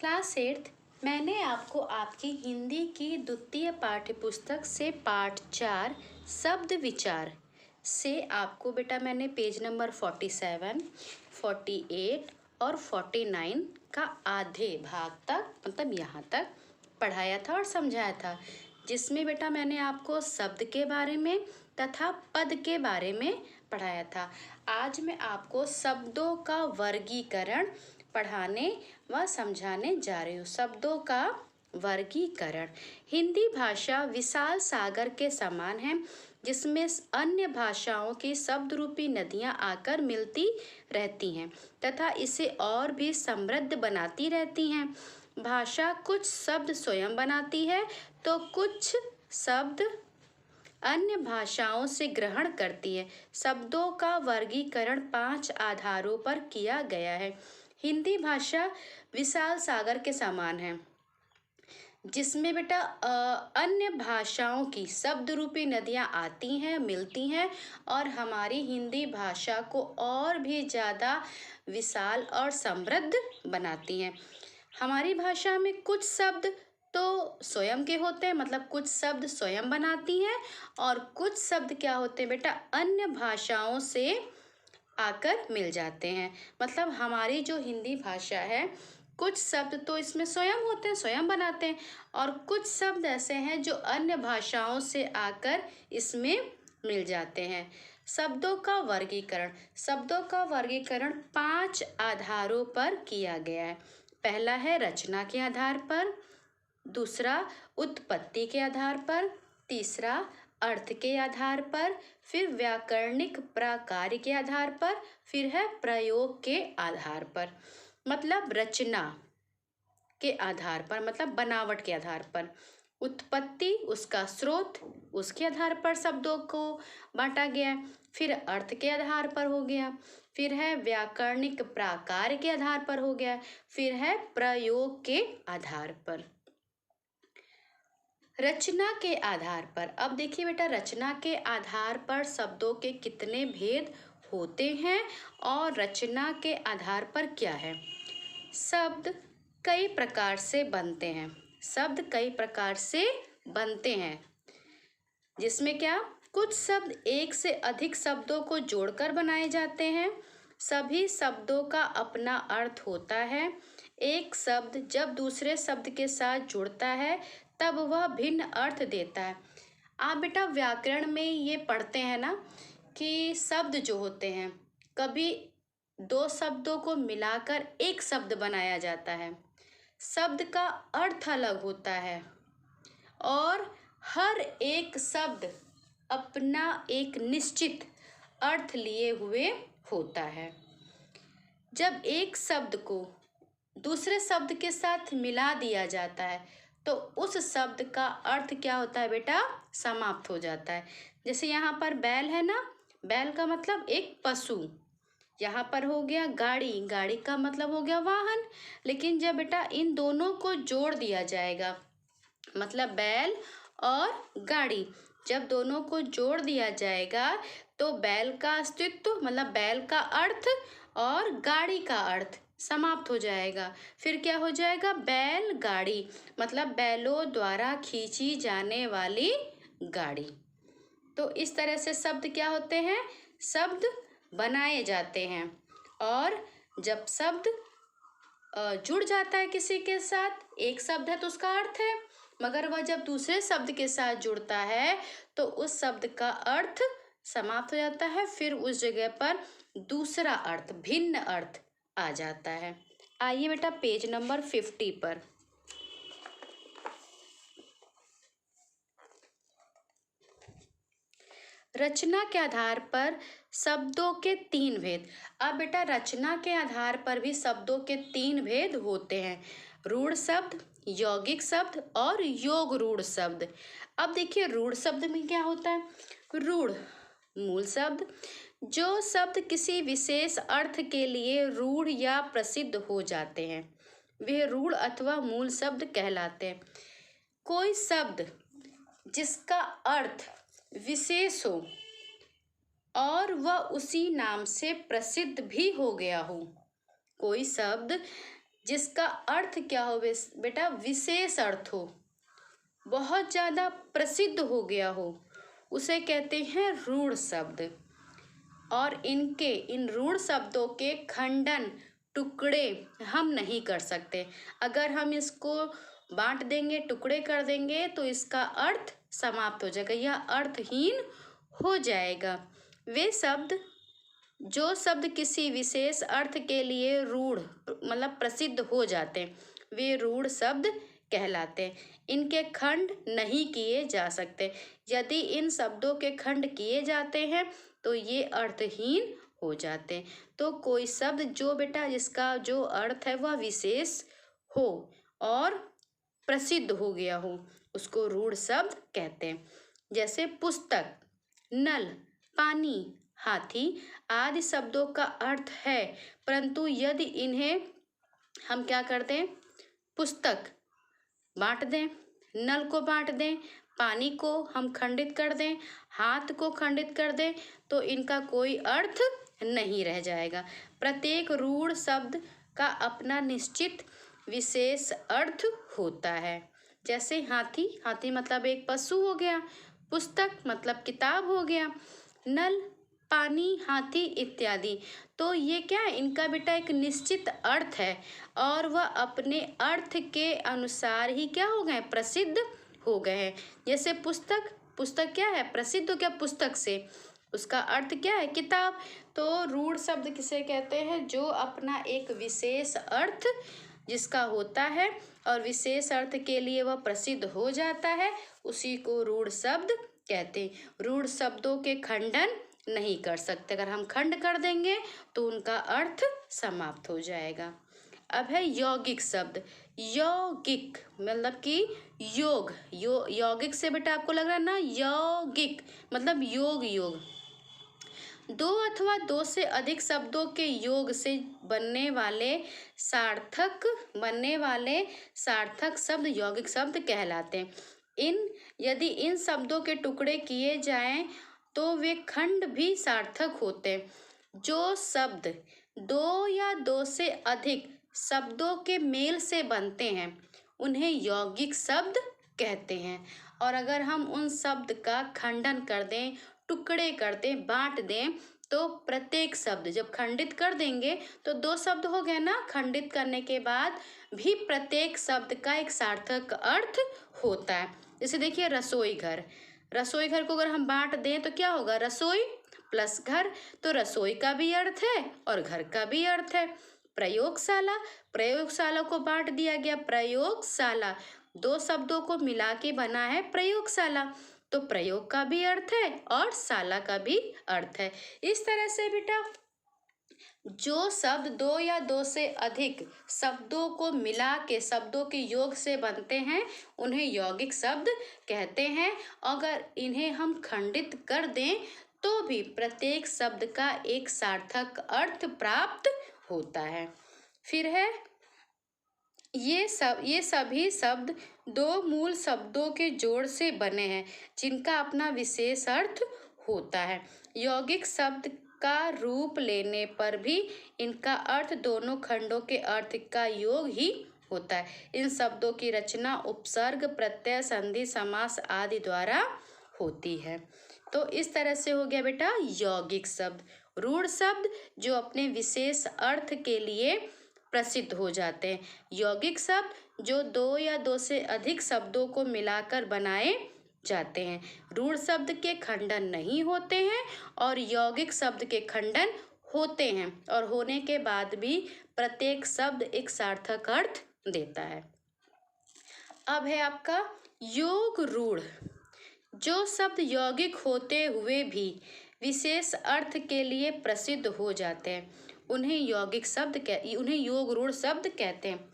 Class 8th मैंने आपको आपकी हिंदी की द्वितीय पाठ्यपुस्तक से पाठ 4 शब्द विचार से आपको बेटा मैंने पेज नंबर 47, 48 और 49 का आधे भाग तक मतलब यहाँ तक पढ़ाया था और समझाया था, जिसमें बेटा मैंने आपको शब्द के बारे में तथा पद के बारे में पढ़ाया था। आज मैं आपको शब्दों का वर्गीकरण पढ़ाने व समझाने जा रही हूँ। शब्दों का वर्गीकरण। हिंदी भाषा विशाल सागर के समान है, जिसमें अन्य भाषाओं की शब्द रूपी नदियाँ आकर मिलती रहती हैं तथा इसे और भी समृद्ध बनाती रहती हैं। भाषा कुछ शब्द स्वयं बनाती है तो कुछ शब्द अन्य भाषाओं से ग्रहण करती है। शब्दों का वर्गीकरण 5 आधारों पर किया गया है। हिंदी भाषा विशाल सागर के समान है, जिसमें बेटा अन्य भाषाओं की शब्द रूपी नदियाँ आती हैं, मिलती हैं और हमारी हिंदी भाषा को और भी ज़्यादा विशाल और समृद्ध बनाती हैं। हमारी भाषा में कुछ शब्द तो स्वयं के होते हैं, मतलब कुछ शब्द स्वयं बनाती हैं और कुछ शब्द क्या होते हैं बेटा, अन्य भाषाओं से आकर मिल जाते हैं। मतलब हमारी जो हिंदी भाषा है, कुछ शब्द तो इसमें स्वयं होते हैं, स्वयं बनाते हैं, और कुछ शब्द ऐसे हैं जो अन्य भाषाओं से आकर इसमें मिल जाते हैं। शब्दों का वर्गीकरण। शब्दों का वर्गीकरण 5 आधारों पर किया गया है। पहला है रचना के आधार पर, दूसरा उत्पत्ति के आधार पर, तीसरा अर्थ के आधार पर, फिर व्याकरणिक प्रकार के आधार पर, फिर है प्रयोग के आधार पर। मतलब रचना के आधार पर मतलब बनावट के आधार पर, उत्पत्ति उसका स्रोत, उसके आधार पर शब्दों को बांटा गया है, फिर अर्थ के आधार पर हो गया, फिर है व्याकरणिक प्रकार के आधार पर हो गया, फिर है प्रयोग के आधार पर। रचना के आधार पर। अब देखिए बेटा, रचना के आधार पर शब्दों के कितने भेद होते हैं और रचना के आधार पर क्या है। शब्द कई प्रकार से बनते हैं। शब्द कई प्रकार से बनते हैं, जिसमें क्या कुछ शब्द एक से अधिक शब्दों को जोड़कर बनाए जाते हैं। सभी शब्दों का अपना अर्थ होता है। एक शब्द जब दूसरे शब्द के साथ जुड़ता है तब वह भिन्न अर्थ देता है। आप बेटा व्याकरण में ये पढ़ते हैं ना कि शब्द जो होते हैं, कभी दो शब्दों को मिलाकर एक शब्द बनाया जाता है। शब्द का अर्थ अलग होता है और हर एक शब्द अपना एक निश्चित अर्थ लिए हुए होता है। जब एक शब्द को दूसरे शब्द के साथ मिला दिया जाता है तो उस शब्द का अर्थ क्या होता है बेटा, समाप्त हो जाता है। जैसे यहाँ पर बैल है ना, बैल का मतलब एक पशु। यहाँ पर हो गया गाड़ी, गाड़ी का मतलब हो गया वाहन। लेकिन जब बेटा इन दोनों को जोड़ दिया जाएगा, मतलब बैल और गाड़ी, जब दोनों को जोड़ दिया जाएगा तो बैल का अस्तित्व मतलब बैल का अर्थ और गाड़ी का अर्थ समाप्त हो जाएगा। फिर क्या हो जाएगा, बैलगाड़ी, मतलब बैलों द्वारा खींची जाने वाली गाड़ी। तो इस तरह से शब्द क्या होते हैं, शब्द बनाए जाते हैं। और जब शब्द जुड़ जाता है किसी के साथ, एक शब्द है तो उसका अर्थ है, मगर वह जब दूसरे शब्द के साथ जुड़ता है तो उस शब्द का अर्थ समाप्त हो जाता है। फिर उस जगह पर दूसरा अर्थ, भिन्न अर्थ आ जाता है। आइए बेटा पेज नंबर 50 पर। रचना के आधार पर शब्दों के 3 भेद। अब बेटा रचना के आधार पर भी शब्दों के 3 भेद होते हैं, रूढ़ शब्द, यौगिक शब्द और योग रूढ़ शब्द। अब देखिए रूढ़ शब्द में क्या होता है। रूढ़ मूल शब्द, जो शब्द किसी विशेष अर्थ के लिए रूढ़ या प्रसिद्ध हो जाते हैं वे रूढ़ अथवा मूल शब्द कहलाते हैं। कोई शब्द जिसका अर्थ विशेष हो और वह उसी नाम से प्रसिद्ध भी हो गया हो, कोई शब्द जिसका अर्थ क्या हो बेटा, विशेष अर्थ हो, बहुत ज़्यादा प्रसिद्ध हो गया हो, उसे कहते हैं रूढ़ शब्द। और इन रूढ़ शब्दों के खंडन, टुकड़े हम नहीं कर सकते। अगर हम इसको बांट देंगे, टुकड़े कर देंगे, तो इसका अर्थ समाप्त हो जाएगा, यह अर्थहीन हो जाएगा। वे शब्द, जो शब्द किसी विशेष अर्थ के लिए रूढ़ मतलब प्रसिद्ध हो जाते हैं, वे रूढ़ शब्द कहलाते हैं। इनके खंड नहीं किए जा सकते। यदि इन शब्दों के खंड किए जाते हैं तो ये अर्थहीन हो जाते हैं। तो कोई शब्द जो बेटा जिसका जो अर्थ है वह विशेष हो और प्रसिद्ध हो गया हो, उसको रूढ़ शब्द कहते हैं। जैसे पुस्तक, नल, पानी, हाथी आदि शब्दों का अर्थ है, परंतु यदि इन्हें हम क्या कर दें, पुस्तक बांट दें, नल को बांट दें, पानी को हम खंडित कर दें, हाथ को खंडित कर दें, तो इनका कोई अर्थ नहीं रह जाएगा। प्रत्येक रूढ़ शब्द का अपना निश्चित विशेष अर्थ होता है। जैसे हाथी, हाथी मतलब एक पशु हो गया, पुस्तक मतलब किताब हो गया, नल, पानी, हाथी इत्यादि। तो ये क्या है, इनका बेटा एक निश्चित अर्थ है और वह अपने अर्थ के अनुसार ही क्या हो गए, प्रसिद्ध हो गए हैं। जैसे पुस्तक, पुस्तक क्या है, प्रसिद्ध हो गया पुस्तक से, उसका अर्थ क्या है, किताब। तो रूढ़ शब्द किसे कहते हैं, जो अपना एक विशेष अर्थ जिसका होता है और विशेष अर्थ के लिए वह प्रसिद्ध हो जाता है, उसी को रूढ़ शब्द कहते हैं। रूढ़ शब्दों के खंडन नहीं कर सकते, अगर हम खंड कर देंगे तो उनका अर्थ समाप्त हो जाएगा। अब है यौगिक शब्द। यौगिक मतलब कि योग, यौगिक से बेटा आपको लग रहा है ना, यौगिक मतलब योग, योग। दो अथवा दो से अधिक शब्दों के योग से बनने वाले सार्थक शब्द यौगिक शब्द कहलाते हैं। यदि इन शब्दों के टुकड़े किए जाएं तो वे खंड भी सार्थक होते हैं। जो शब्द दो या दो से अधिक शब्दों के मेल से बनते हैं उन्हें यौगिक शब्द कहते हैं। और अगर हम उन शब्द का खंडन कर दें, टुकड़े कर दें, बांट दें, तो प्रत्येक शब्द जब खंडित कर देंगे तो दो शब्द हो गए ना, खंडित करने के बाद भी प्रत्येक शब्द का एक सार्थक अर्थ होता है। जैसे देखिए रसोई घर, रसोई घर को अगर हम बांट दें तो क्या होगा, रसोई प्लस घर, तो रसोई का भी अर्थ है और घर का भी अर्थ है। प्रयोगशाला, प्रयोगशाला को बांट दिया गया, प्रयोगशाला दो शब्दों को मिला के बना है प्रयोगशाला, तो प्रयोग का भी अर्थ है और शाला का भी अर्थ है। इस तरह से बेटा जो शब्द दो या दो से अधिक शब्दों को मिला के शब्दों के योग से बनते हैं उन्हें यौगिक शब्द कहते हैं। अगर इन्हें हम खंडित कर दें तो भी प्रत्येक शब्द का एक सार्थक अर्थ प्राप्त होता है। फिर है ये सभी शब्द दो मूल शब्दों के जोड़ से बने हैं जिनका अपना विशेष अर्थ होता है। यौगिक शब्द का रूप लेने पर भी इनका अर्थ दोनों खंडों के अर्थ का योग ही होता है। इन शब्दों की रचना उपसर्ग, प्रत्यय, संधि, समास आदि द्वारा होती है। तो इस तरह से हो गया बेटा यौगिक शब्द। रूढ़ शब्द जो अपने विशेष अर्थ के लिए प्रसिद्ध हो जाते हैं। यौगिक शब्द जो दो या दो से अधिक शब्दों को मिलाकर बनाए जाते हैं। रूढ़ शब्द के खंडन नहीं होते हैं और यौगिक शब्द के खंडन होते हैं, और होने के बाद भी प्रत्येक शब्द एक सार्थक अर्थ देता है। अब है आपका योग रूढ़। जो शब्द यौगिक होते हुए भी विशेष अर्थ के लिए प्रसिद्ध हो जाते हैं उन्हें उन्हें योग रूढ़ शब्द कहते हैं।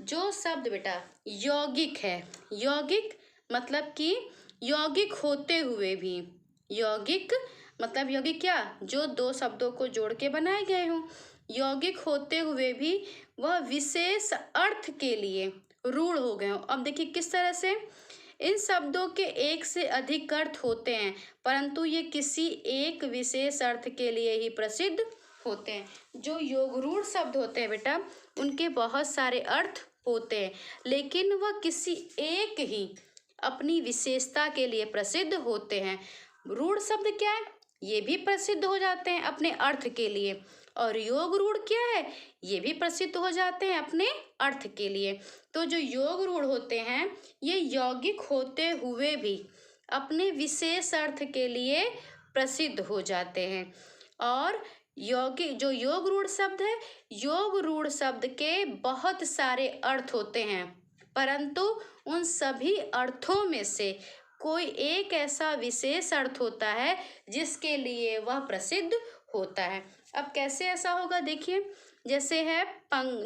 जो शब्द बेटा यौगिक है, यौगिक मतलब कि यौगिक होते हुए भी, यौगिक मतलब यौगिक क्या, जो दो शब्दों को जोड़ के बनाए गए हों, यौगिक होते हुए भी वह विशेष अर्थ के लिए रूढ़ हो गए हों। अब देखिए किस तरह से, इन शब्दों के एक से अधिक अर्थ होते हैं परंतु ये किसी एक विशेष अर्थ के लिए ही प्रसिद्ध होते हैं। जो योग रूढ़ शब्द होते हैं बेटा उनके बहुत सारे अर्थ होते हैं, लेकिन वह किसी एक ही अपनी विशेषता के लिए प्रसिद्ध होते हैं। रूढ़ शब्द क्या है? ये भी प्रसिद्ध हो जाते हैं अपने अर्थ के लिए। और योग रूढ़ क्या है? ये भी प्रसिद्ध हो जाते हैं अपने अर्थ के लिए। तो जो योग रूढ़ होते हैं ये यौगिक होते हुए भी अपने विशेष अर्थ के लिए प्रसिद्ध हो जाते हैं। और जो योग रूढ़ शब्द है, योग रूढ़ शब्द के बहुत सारे अर्थ होते हैं, परंतु उन सभी अर्थों में से कोई एक ऐसा विशेष अर्थ होता है जिसके लिए वह प्रसिद्ध होता है। अब कैसे ऐसा होगा देखिए, जैसे है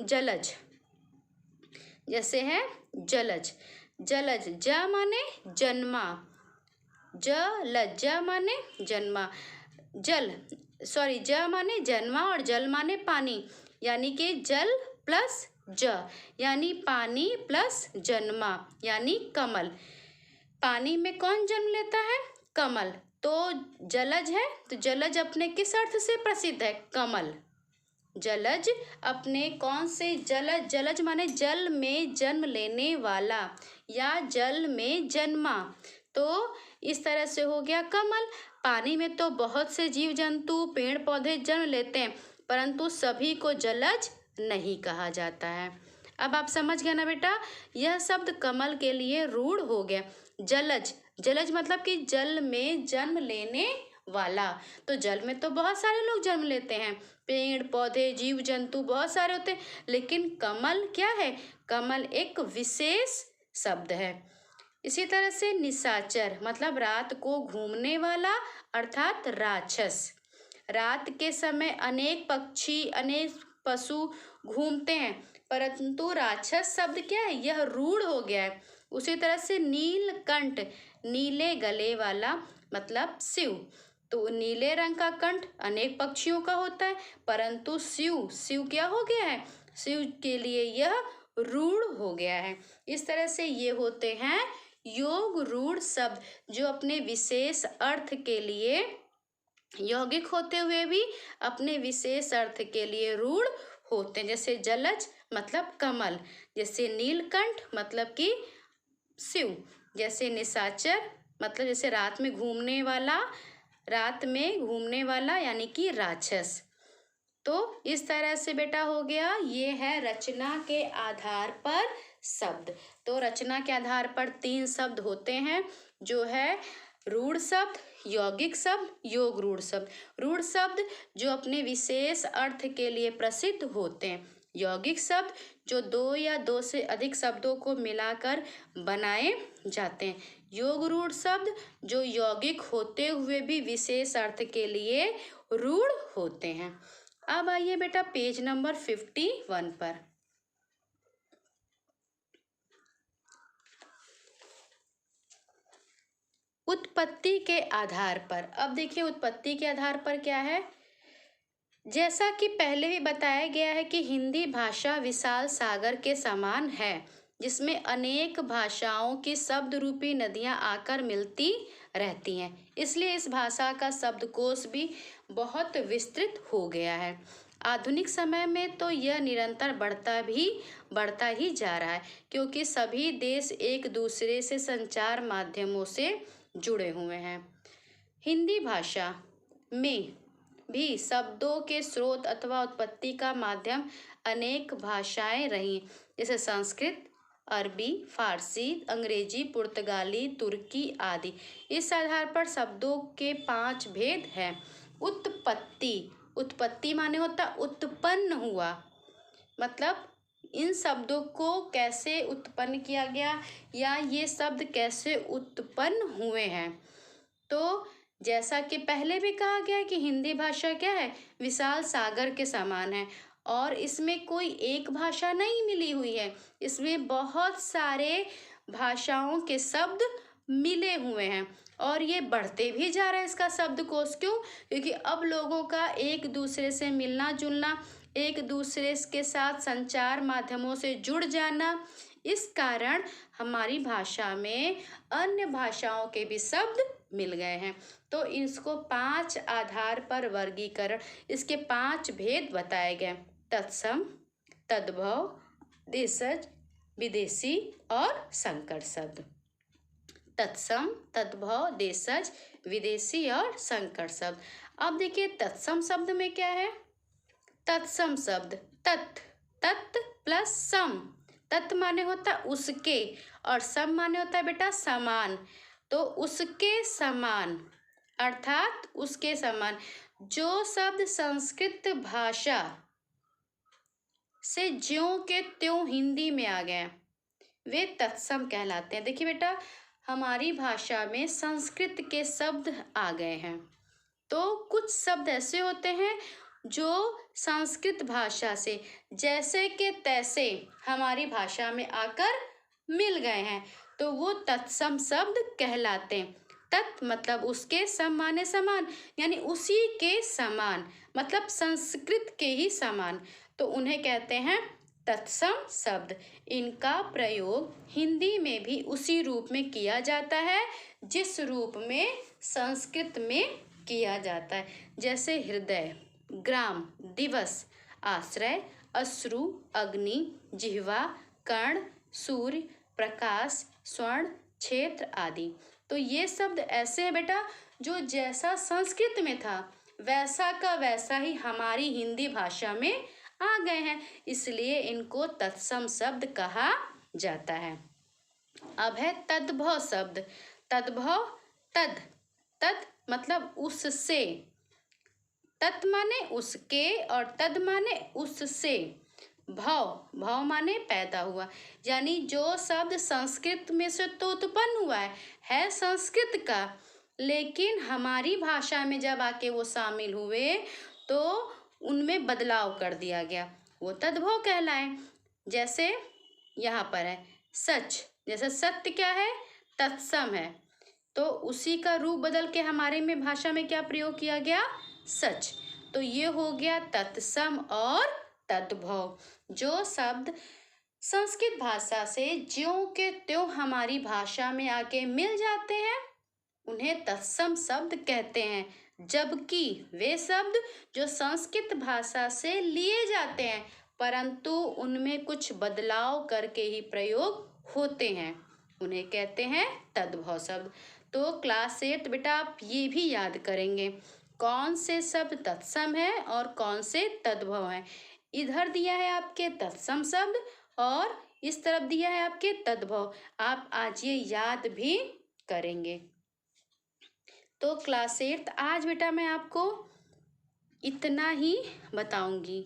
जलज, जैसे है जलज। जलज ज माने जन्मा, जलज ज माने जन्मा, ज माने जन्मा और जल माने पानी, यानी कि जल प्लस ज यानी पानी प्लस जन्मा यानी कमल। पानी में कौन जन्म लेता है? कमल। तो जलज है, तो जलज अपने किस अर्थ से प्रसिद्ध है? कमल। जलज अपने कौन से जलज, जलज माने जल में जन्म लेने वाला या जल में जन्मा, तो इस तरह से हो गया कमल। पानी में तो बहुत से जीव जंतु पेड़ पौधे जन्म लेते हैं, परंतु सभी को जलज नहीं कहा जाता है। अब आप समझ गए ना बेटा, यह शब्द कमल के लिए रूढ़ हो गया। जलज, जलज मतलब कि जल में जन्म लेने वाला। तो जल में तो बहुत सारे लोग जन्म लेते हैं, पेड़ पौधे जीव जंतु बहुत सारे होते हैं, लेकिन कमल क्या है? कमल एक विशेष शब्द है। इसी तरह से निशाचर मतलब रात को घूमने वाला अर्थात राक्षस। रात के समय अनेक पक्षी अनेक पशु घूमते हैं, परंतु राक्षस शब्द क्या है? यह रूढ़ हो गया है। उसी तरह से नीलकंठ, नीले गले वाला मतलब शिव। तो नीले रंग का कंठ अनेक पक्षियों का होता है, परंतु शिव, शिव क्या हो गया है? शिव के लिए यह रूढ़ हो गया है। इस तरह से ये होते हैं योग रूढ़ शब्द, जो अपने विशेष अर्थ के लिए यौगिक होते हुए भी अपने विशेष अर्थ के लिए रूढ़ होते हैं। जैसे जलज मतलब कमल, जैसे नीलकंठ मतलब कि शिव, जैसे निशाचर मतलब जैसे रात में घूमने वाला यानी कि राक्षस। तो इस तरह से बेटा हो गया, ये है रचना के आधार पर शब्द। तो रचना के आधार पर 3 शब्द होते हैं, जो है रूढ़ शब्द, यौगिक शब्द, योग रूढ़ शब्द। रूढ़ शब्द जो अपने विशेष अर्थ के लिए प्रसिद्ध होते हैं, यौगिक शब्द जो 2 या 2 से अधिक शब्दों को मिलाकर बनाए जाते हैं, योग रूढ़ शब्द जो यौगिक होते हुए भी विशेष अर्थ के लिए रूढ़ होते हैं। अब आइए बेटा पेज नंबर 51 पर। उत्पत्ति के आधार पर। अब देखिए उत्पत्ति के आधार पर क्या है, जैसा कि पहले भी बताया गया है कि हिंदी भाषा विशाल सागर के समान है, जिसमें अनेक भाषाओं की शब्द रूपी नदियां आकर मिलती रहती हैं। इसलिए इस भाषा का शब्दकोश भी बहुत विस्तृत हो गया है। आधुनिक समय में तो यह निरंतर बढ़ता ही जा रहा है, क्योंकि सभी देश एक दूसरे से संचार माध्यमों से जुड़े हुए हैं। हिंदी भाषा में भी शब्दों के स्रोत अथवा उत्पत्ति का माध्यम अनेक भाषाएं रही, जैसे संस्कृत, अरबी, फारसी, अंग्रेजी, पुर्तगाली, तुर्की आदि। इस आधार पर शब्दों के 5 भेद हैं। उत्पत्ति, उत्पत्ति माने होता उत्पन्न हुआ, मतलब इन शब्दों को कैसे उत्पन्न किया गया या ये शब्द कैसे उत्पन्न हुए हैं। तो जैसा कि पहले भी कहा गया है कि हिंदी भाषा क्या है, विशाल सागर के समान है, और इसमें कोई एक भाषा नहीं मिली हुई है, इसमें बहुत सारे भाषाओं के शब्द मिले हुए हैं, और ये बढ़ते भी जा रहा है इसका शब्दकोश। क्यों? क्योंकि अब लोगों का एक दूसरे से मिलना जुलना, एक दूसरे के साथ संचार माध्यमों से जुड़ जाना, इस कारण हमारी भाषा में अन्य भाषाओं के भी शब्द मिल गए हैं। तो इसको 5 आधार पर वर्गीकरण, इसके 5 भेद बताए गए। तत्सम, तद्भव, देशज, विदेशी और संकर शब्द। तत्सम, तद्भव, देशज, विदेशी और संकर शब्द। अब देखिए तत्सम शब्द में क्या है। तत्सम शब्द तत्, तत् प्लस सम। तत् माने होता है उसके और सम माने होता है बेटा समान। तो उसके समान अर्थात उसके समान जो शब्द संस्कृत भाषा से ज्यों के त्यों हिंदी में आ गए वे तत्सम कहलाते हैं। देखिए बेटा हमारी भाषा में संस्कृत के शब्द आ गए हैं, तो कुछ शब्द ऐसे होते हैं जो संस्कृत भाषा से जैसे के तैसे हमारी भाषा में आकर मिल गए हैं, तो वो तत्सम शब्द कहलाते हैं। तत् मतलब उसके, सम माने समान, यानी उसी के समान, मतलब संस्कृत के ही समान, तो उन्हें कहते हैं तत्सम शब्द। इनका प्रयोग हिंदी में भी उसी रूप में किया जाता है जिस रूप में संस्कृत में किया जाता है। जैसे हृदय, ग्राम, दिवस, आश्रय, अश्रु, अग्नि, जिह्वा, कर्ण, सूर्य, प्रकाश, स्वर्ण, क्षेत्र आदि। तो ये शब्द ऐसे हैं बेटा जो जैसा संस्कृत में था वैसा का वैसा ही हमारी हिंदी भाषा में आ गए हैं, इसलिए इनको तत्सम शब्द कहा जाता है। अब है तद्भव शब्द। तद्भव, तद, तद मतलब उससे, तत् माने उसके और तद माने उससे, भव, भव माने पैदा हुआ, यानी जो शब्द संस्कृत में से तो उत्पन्न हुआ है संस्कृत का, लेकिन हमारी भाषा में जब आके वो शामिल हुए तो उनमें बदलाव कर दिया गया, वो तद्भव कहलाए। जैसे यहाँ पर है सच, जैसे सत्य क्या है तत्सम है, तो उसी का रूप बदल के हमारे में भाषा में क्या प्रयोग किया गया सच, तो ये हो गया तत्सम और तद्भव। जो शब्द संस्कृत भाषा से ज्यों के त्यों हमारी भाषा में आके मिल जाते हैं उन्हें तत्सम शब्द कहते हैं, जबकि वे शब्द जो संस्कृत भाषा से लिए जाते हैं परंतु उनमें कुछ बदलाव करके ही प्रयोग होते हैं उन्हें कहते हैं तद्भव शब्द। तो क्लास 8 बेटा आप ये भी याद करेंगे कौन से शब्द तत्सम है और कौन से तद्भव है। इधर दिया है आपके तत्सम शब्द और इस तरफ दिया है आपके तद्भव, आप आज ये याद भी करेंगे। तो क्लास 8 आज बेटा मैं आपको इतना ही बताऊंगी।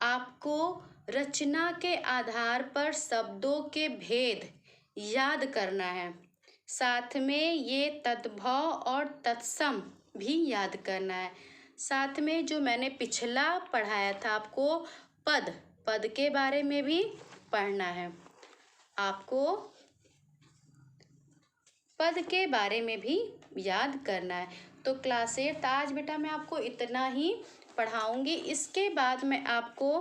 आपको रचना के आधार पर शब्दों के भेद याद करना है, साथ में ये तद्भव और तत्सम भी याद करना है। साथ में जो मैंने पिछला पढ़ाया था आपको पद, पद के बारे में भी पढ़ना है, आपको पद के बारे में भी याद करना है। तो क्लास 8 आज बेटा मैं आपको इतना ही पढ़ाऊंगी। इसके बाद मैं आपको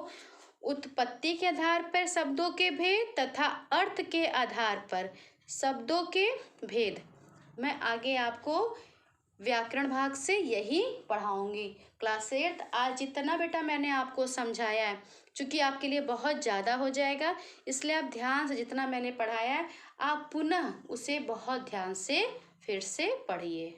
उत्पत्ति के आधार पर शब्दों के भेद तथा अर्थ के आधार पर शब्दों के भेद मैं आगे आपको व्याकरण भाग से यही पढ़ाऊंगी। क्लास 8 आज इतना बेटा मैंने आपको समझाया है, चूँकि आपके लिए बहुत ज़्यादा हो जाएगा इसलिए आप ध्यान से जितना मैंने पढ़ाया है आप पुनः उसे बहुत ध्यान से फिर से पढ़िए।